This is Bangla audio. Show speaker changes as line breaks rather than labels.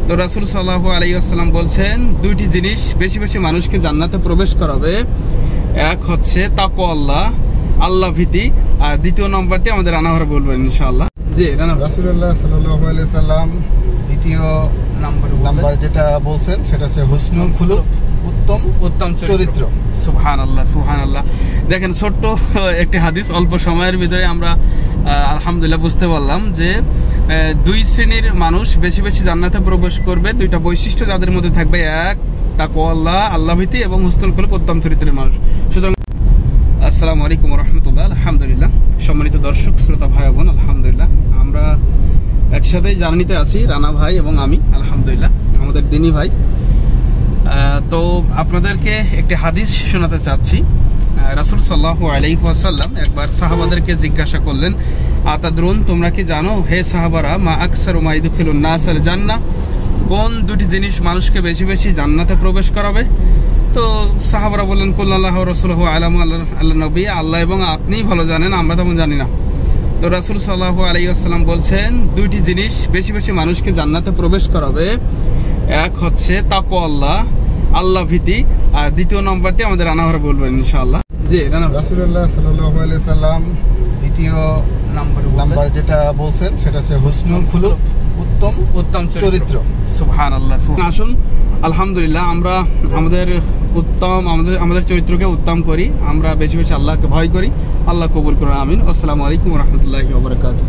তো রাসূল সাল্লাল্লাহু আলাইহি ওয়াসাল্লাম বলছেন দুইটি জিনিস বেশি বেশি মানুষকে জান্নাতে প্রবেশ করাবে। এক হচ্ছে তাকওয়া আল্লাহ, আল্লাহ ভীতি, আর দ্বিতীয় নম্বরটি আমাদের রানাভার বলবেন ইনশাআল্লাহ। জি
রাসূলুল্লাহ সাল্লাল্লাহু আলাইহি ওয়াসাল্লাম দ্বিতীয় নাম্বার যেটা বলছেন সেটা হচ্ছে হুসনুল খুলুক, উত্তম চরিত্র।
সুবহানাল্লাহ সুবহানাল্লাহ। দেখেন ছোট্ট একটি হাদিস, অল্প সময়ের ভিতরে আমরা আলহামদুলিল্লাহ বুঝতে পারলাম যে দুই শ্রেণীর মানুষ বেশি বেশি জান্নাতে প্রবেশ করবে। দুইটা বৈশিষ্ট্য যাদের মধ্যে থাকবে, এক তাকওয়া আল্লাহ, আল্লাহ ভীতি, এবং হুসনুল খুলুক, উত্তম চরিত্রের মানুষ। সুতরাং আসসালামু আলাইকুম ওয়া রাহমাতুল্লাহ। আলহামদুলিল্লাহ, সম্মানিত দর্শক শ্রোতা ভাই বোন, আলহামদুলিল্লাহ আমরা একসাথেই জার্নিতে আছি, রানা ভাই এবং আমি। আলহামদুলিল্লাহ আমাদের দিনী ভাই। তো আপনাদেরকে একটি হাদিস শোনাতে চাচ্ছি। রাসূল সাল্লাল্লাহু আলাইহি ওয়াসাল্লাম একবার সাহাবাদেরকে জিজ্ঞাসা করলেন, আতাদরুন, তোমরা কি জানো হে সাহাবারা, মা আকসারু মা ইদখিলুন নাস আল জান্নাহ, কোন দুটি জিনিস মানুষকে বেশি বেশি জান্নাতে প্রবেশ করাবে? তো সাহাবারা বললেন, কুল্লাল্লাহু ওয়া রাসূলুহু আ'লামু, আল্লাহ নবী, আল্লাহ এবং আপনিই ভালো জানেন, আমরা তেমন জানি না। তো রাসূল সাল্লাল্লাহু আলাইহি ওয়াসাল্লাম বলছেন দুইটি জিনিস বেশি বেশি মানুষকে জান্নাতে প্রবেশ করাবে। এক হচ্ছে তাকওয়া আল্লাহ, আল্লাহ ভীতি, আর দ্বিতীয় নম্বরটি আমাদের রানাভার বলবেন ইনশাআল্লাহ। জি
রাসূলুল্লাহ সাল্লাল্লাহু আলাইহি ওয়াসাল্লাম দ্বিতীয় নাম্বার যেটা বলছেন সেটা হচ্ছে হুসনুল খুলুক, উত্তম চরিত্র।
সুবহানাল্লাহ। আসুন আলহামদুলিল্লাহ আমরা আমাদের চরিত্রকে উত্তম করি, আমরা বেশি বেশি আল্লাহকে ভয় করি। আল্লাহ কবুল করুন, আমিন। আসসালামু আলাইকুম ওয়া রাহমাতুল্লাহি ওয়া বারাকাতুহু।